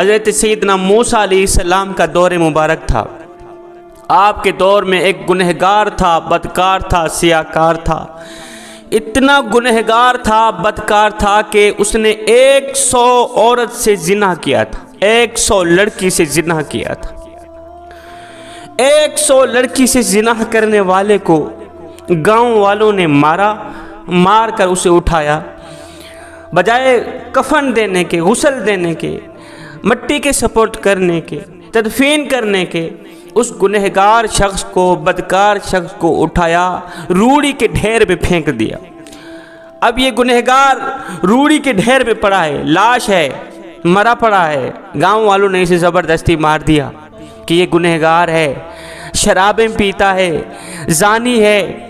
حضرت سیدنا موسیٰ علیہ السلام کا دور مبارک تھا۔ آپ کے دور میں ایک گنہگار تھا، بدکار تھا، سیاکار تھا۔ اتنا گنہگار تھا، بدکار تھا کہ اس نے 100 عورت سے زنا کیا تھا، 100 لڑکی سے زنا کیا تھا۔ 100 لڑکی سے زنا کرنے والے کو گاؤں والوں نے مار کر اسے اٹھایا، بجائے کفن دینے کے، غسل دینے کے، مٹی کے سپورٹ کرنے کے، تدفین کرنے کے، اس گنہگار شخص کو، بدکار شخص کو اٹھایا، روڑی کے ڈھیر پہ پھینک دیا۔ اب یہ گنہگار روڑی کے ڈھیر پہ پڑا ہے، لاش ہے، مرا پڑا ہے۔ گاؤں والوں نے اسے زبردستی مار دیا کہ یہ گنہگار ہے، شرابیں پیتا ہے، زانی ہے،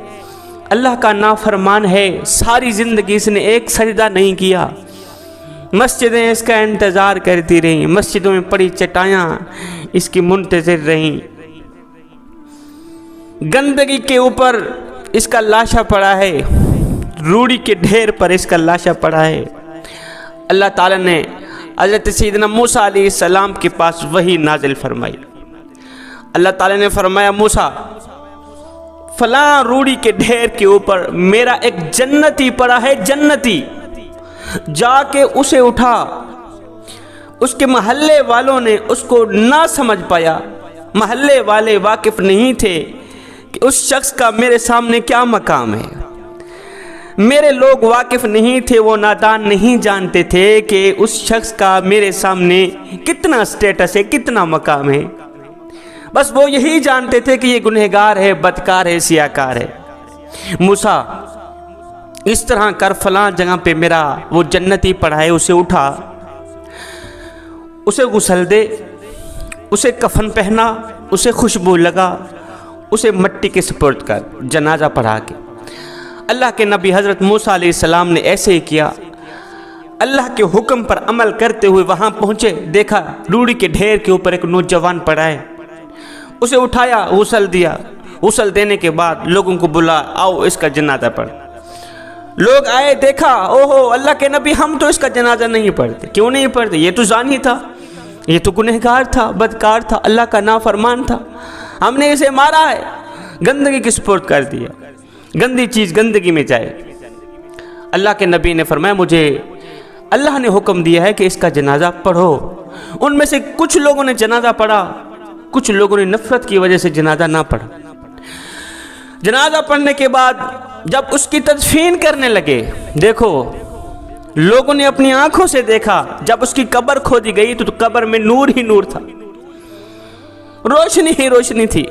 اللہ کا نافرمان ہے، ساری زندگی اس نے ایک سجدہ نہیں کیا، مسجدیں اس کا انتظار کرتی رہیں، مسجدوں میں پڑی چٹائیاں اس کی منتظر رہیں، گندگی کے اوپر اس کا لاشا پڑا ہے، روڑی کے ڈھیر پر اس کا لاشا پڑا ہے۔ اللہ تعالیٰ نے حضرت سیدنا موسیٰ علیہ السلام کے پاس وحی نازل فرمائی۔ اللہ تعالیٰ نے فرمایا، موسیٰ فلاں روڑی کے ڈھیر کے اوپر میرا ایک جنتی پڑا ہے، جنتی، جا کے اسے اٹھا۔ اس کے محلے والوں نے اس کو نہ سمجھ پایا، محلے والے واقف نہیں تھے کہ اس شخص کا میرے سامنے کیا مقام ہے، میرے لوگ واقف نہیں تھے، وہ نادان نہیں جانتے تھے کہ اس شخص کا میرے سامنے کتنا سٹیٹس ہے، کتنا مقام ہے۔ بس وہ یہی جانتے تھے کہ یہ گنہگار ہے، بدکار ہے، سیاکار ہے۔ موسیٰ اس طرح کر، فلاں جگہ پہ میرا وہ جنتی پڑا ہے، اسے اٹھا، اسے غسل دے، اسے کفن پہنا، اسے خوشبو لگا، اسے مٹی کے سپرد کر، جنازہ پڑھا کے۔ اللہ کے نبی حضرت موسیٰ علیہ السلام نے ایسے ہی کیا۔ اللہ کے حکم پر عمل کرتے ہوئے وہاں پہنچے، دیکھا روڑی کے ڈھیر کے اوپر ایک نوجوان پڑا ہے، اسے اٹھایا، غسل دیا، غسل دینے کے بعد لوگوں کو بلا، آؤ اس کا جنازہ پڑھ۔ لوگ آئے، دیکھا، اوہو اللہ کے نبی ہم تو اس کا جنازہ نہیں پڑھتے۔ کیوں نہیں پڑھتے؟ یہ تو زانی تھا، یہ تو گنہگار تھا، بدکار تھا، اللہ کا نافرمان تھا، ہم نے اسے مارا ہے، گندگی کی سپرد کر دیا، گندی چیز گندگی میں جائے۔ اللہ کے نبی نے فرمایا، مجھے اللہ نے حکم دیا ہے کہ اس کا جنازہ پڑھو۔ ان میں سے کچھ لوگوں نے جنازہ پڑھا، کچھ لوگوں نے نفرت کی وجہ سے جنازہ نہ پڑھا۔ جنازہ پڑھنے کے بعد جب اس کی تدفین کرنے لگے، دیکھو لوگوں نے اپنی آنکھوں سے دیکھا، جب اس کی قبر کھودی گئی تو قبر میں نور ہی نور تھا، روشنی ہی روشنی تھی۔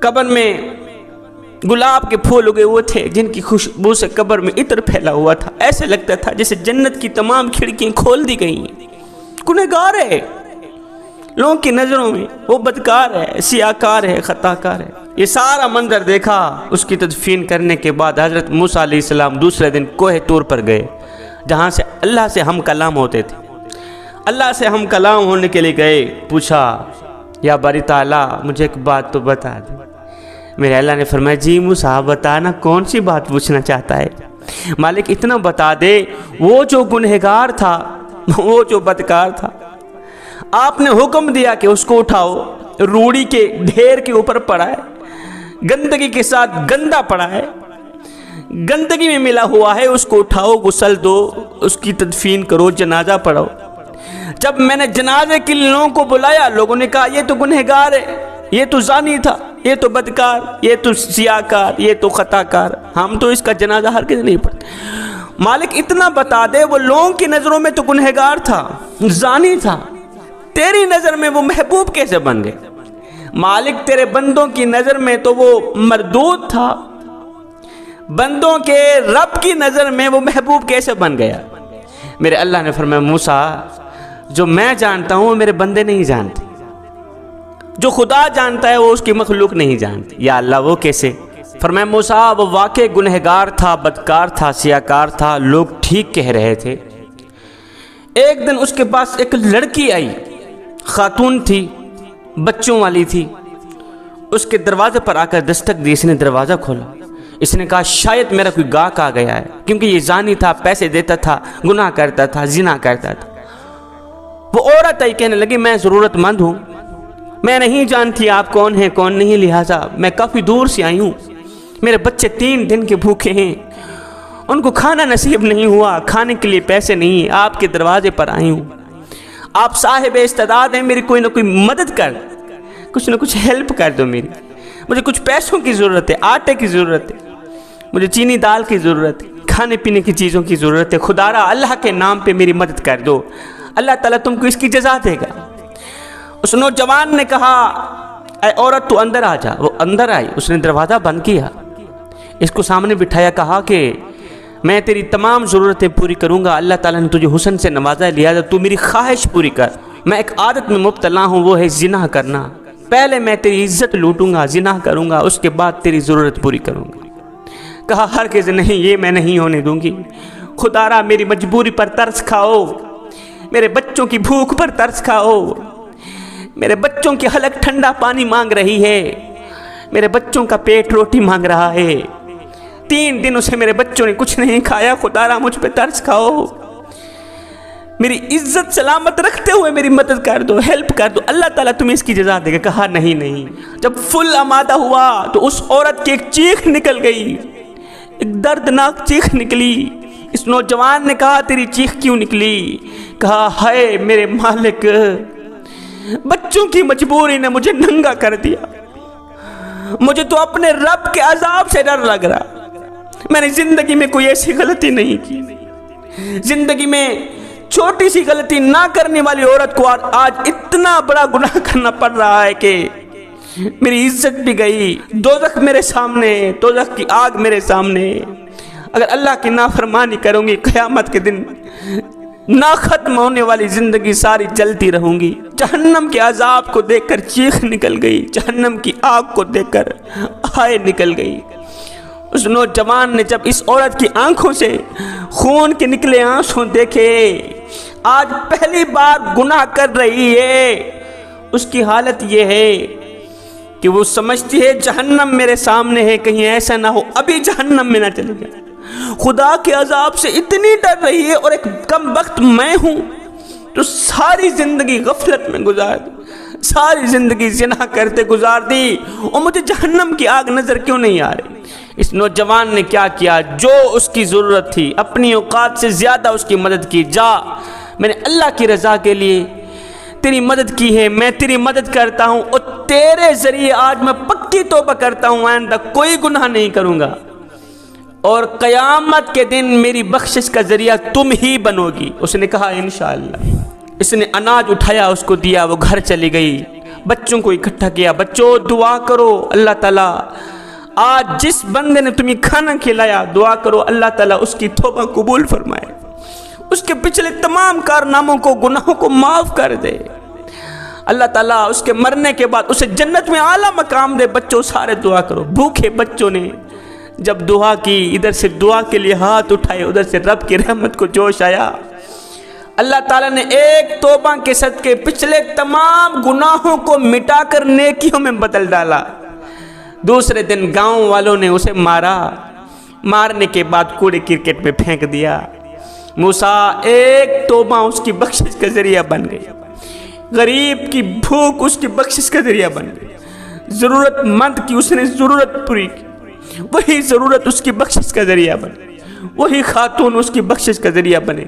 قبر میں گلاب کے پھول اگے ہوئے تھے جن کی خوشبو سے قبر میں عطر پھیلا ہوا تھا، ایسے لگتا تھا جیسے جنت کی تمام کھڑکیاں کھول دی گئی ہیں۔ گنہگار ہے، لوگوں کی نظروں میں وہ بدکار ہے، سیاکار ہے، خطاکار ہے۔ یہ سارا منظر دیکھا۔ اس کی تدفین کرنے کے بعد حضرت موسیٰ علیہ السلام دوسرے دن کوہ طور پر گئے، جہاں سے اللہ سے ہم کلام ہوتے تھے۔ اللہ سے ہم کلام ہونے کے لیے گئے، پوچھا، یا باری تعالیٰ مجھے ایک بات تو بتا دے۔ میرے اللہ نے فرمایا، جی موسیٰ بتانا، کون سی بات پوچھنا چاہتا ہے؟ مالک اتنا بتا دے، وہ جو گنہگار تھا، وہ جو بدکار تھا، آپ نے حکم دیا کہ اس کو اٹھاؤ، روڑی کے ڈھیر کے اوپر پڑا ہے، گندگی کے ساتھ گندا پڑا ہے، گندگی میں ملا ہوا ہے، اس کو اٹھاؤ، غسل دو، اس کی تدفین کرو، جنازہ پڑھو۔ جب میں نے جنازے کے لوگوں کو بلایا، لوگوں نے کہا یہ تو گنہگار ہے، یہ تو زانی تھا، یہ تو بدکار، یہ تو سیاکار، یہ تو خطاکار، ہم تو اس کا جنازہ ہرگز نہیں پڑھتے۔ مالک اتنا بتا دے، وہ لوگوں کی نظروں میں تو گنہگار تھا، زانی تھا، تیری نظر میں وہ محبوب کیسے بن گئے؟ مالک تیرے بندوں کی نظر میں تو وہ مردود تھا، بندوں کے رب کی نظر میں وہ محبوب کیسے بن گیا؟ میرے اللہ نے فرمایا، موسیٰ جو میں جانتا ہوں وہ میرے بندے نہیں جانتے، جو خدا جانتا ہے وہ اس کی مخلوق نہیں جانتی۔ یا اللہ وہ کیسے؟ فرمایا، موسیٰ وہ واقع گنہگار تھا، بدکار تھا، سیاکار تھا، لوگ ٹھیک کہہ رہے تھے۔ ایک دن اس کے پاس ایک لڑکی آئی، خاتون تھی، بچوں والی تھی، اس کے دروازے پر آ کر دستک دی، اس نے دروازہ کھولا، اس نے کہا شاید میرا کوئی گاہک آ گیا ہے، کیونکہ یہ زانی تھا، پیسے دیتا تھا، گناہ کرتا تھا، زنا کرتا تھا۔ وہ عورت آئی کہنے لگی میں ضرورت مند ہوں، میں نہیں جانتی آپ کون ہیں کون نہیں، لہٰذا میں کافی دور سے آئی ہوں، میرے بچے 3 دن کے بھوکے ہیں، ان کو کھانا نصیب نہیں ہوا، کھانے کے لیے پیسے نہیں، آپ کے دروازے پر آئی ہوں، آپ صاحب استعداد ہیں، میری کوئی نہ کوئی مدد کر، کچھ نہ کچھ ہیلپ کر دو، میری مجھے کچھ پیسوں کی ضرورت ہے، آٹے کی ضرورت ہے، مجھے چینی دال کی ضرورت ہے، کھانے پینے کی چیزوں کی ضرورت ہے، خدا را اللہ کے نام پہ میری مدد کر دو، اللہ تعالیٰ تم کو اس کی جزا دے گا۔ اس نوجوان نے کہا اے عورت تو اندر آ جا، وہ اندر آئی، اس نے دروازہ بند کیا، اس کو سامنے بٹھایا، کہا کہ میں تیری تمام ضرورتیں پوری کروں گا، اللہ تعالیٰ نے تجھے حسن سے نوازا ہے، لہٰذا تو میری خواہش پوری کر، میں ایک عادت میں مبتلا ہوں، وہ ہے زنا کرنا، پہلے میں تیری عزت لوٹوں گا، زنا کروں گا، اس کے بعد تیری ضرورت پوری کروں گا۔ کہا ہرگز نہیں، یہ میں نہیں ہونے دوں گی، خدا را میری مجبوری پر ترس کھاؤ، میرے بچوں کی بھوک پر ترس کھاؤ، میرے بچوں کی حلق ٹھنڈا پانی مانگ رہی ہے، میرے بچوں کا پیٹ روٹی مانگ رہا ہے، 3 دنوں سے میرے بچوں نے کچھ نہیں کھایا، خدا را مجھ پہ ترس کھاؤ، میری عزت سلامت رکھتے ہوئے میری مدد کر دو، ہیلپ کر دو، اللہ تعالیٰ تمہیں اس کی جزا دے گا۔ کہا نہیں نہیں۔ جب فل آمادہ ہوا تو اس عورت کی ایک چیخ نکل گئی، ایک دردناک چیخ نکلی۔ اس نوجوان نے کہا تیری چیخ کیوں نکلی؟ کہا ہائے میرے مالک، بچوں کی مجبوری نے مجھے ننگا کر دیا، مجھے تو اپنے رب کے عذاب سے ڈر لگ رہا، میں نے زندگی میں کوئی ایسی غلطی نہیں کی، زندگی میں چھوٹی سی غلطی نہ کرنے والی عورت کو آج اتنا بڑا گناہ کرنا پڑ رہا ہے کہ میری عزت بھی گئی، دوزخ میرے سامنے، دوزخ کی آگ میرے سامنے، اگر اللہ کی نافرمانی کروں گی قیامت کے دن نہ ختم ہونے والی زندگی ساری جلتی رہوں گی۔ جہنم کے عذاب کو دیکھ کر چیخ نکل گئی، جہنم کی آگ کو دیکھ کر ہائے نکل گئی۔ اس نوجوان نے جب اس عورت کی آنکھوں سے خون کے نکلے آنسو دیکھے، آج پہلی بار گناہ کر رہی ہے، اس کی حالت یہ ہے کہ وہ سمجھتی ہے جہنم میرے سامنے ہے، کہیں ایسا نہ ہو ابھی جہنم میں نہ چلے جائے، خدا کے عذاب سے اتنی ڈر رہی ہے، اور ایک کم بخت میں ہوں تو ساری زندگی غفلت میں گزار دی، ساری زندگی زنا کرتے گزار دی، اور مجھے جہنم کی آگ نظر کیوں نہیں آ رہی؟ اس نوجوان نے کیا کیا؟ جو اس کی ضرورت تھی اپنی اوقات سے زیادہ اس کی مدد کی۔ جا، میں نے اللہ کی رضا کے لیے تیری مدد کی ہے، میں تیری مدد کرتا ہوں، اور تیرے ذریعے آج میں پکی توبہ کرتا ہوں، آئندہ کوئی گناہ نہیں کروں گا، اور قیامت کے دن میری بخشش کا ذریعہ تم ہی بنو گی۔ اس نے کہا انشاءاللہ۔ اس نے اناج اٹھایا، اس کو دیا، وہ گھر چلی گئی، بچوں کو اکٹھا کیا، بچوں دعا کرو اللہ تعالیٰ آج جس بندے نے تمہیں کھانا کھلایا، دعا کرو اللہ تعالیٰ اس کی توبہ قبول فرمائے، اس کے پچھلے تمام کارناموں کو، گناہوں کو معاف کر دے، اللہ تعالیٰ اس کے مرنے کے بعد اسے جنت میں اعلیٰ مقام دے۔ بچوں سارے دعا کرو۔ بھوکے بچوں نے جب دعا کی، ادھر سے دعا کے لیے ہاتھ اٹھائے، ادھر سے رب کی رحمت کو جوش آیا، اللہ تعالیٰ نے ایک توبہ کے صدقے پچھلے تمام گناہوں کو مٹا کر نیکیوں میں بدل ڈالا۔ دوسرے دن گاؤں والوں نے اسے مارا، مارنے کے بعد کوڑے کرکٹ میں پھینک دیا۔ موسیٰ ایک توبہ اس کی بخشش کا ذریعہ بن گئی، غریب کی بھوک اس کی بخشش کا ذریعہ بن گئی، ضرورت مند کی اس نے ضرورت پوری کی، وہی ضرورت اس کی بخشش کا ذریعہ بنے، وہی خاتون اس کی بخشش کا ذریعہ بنے۔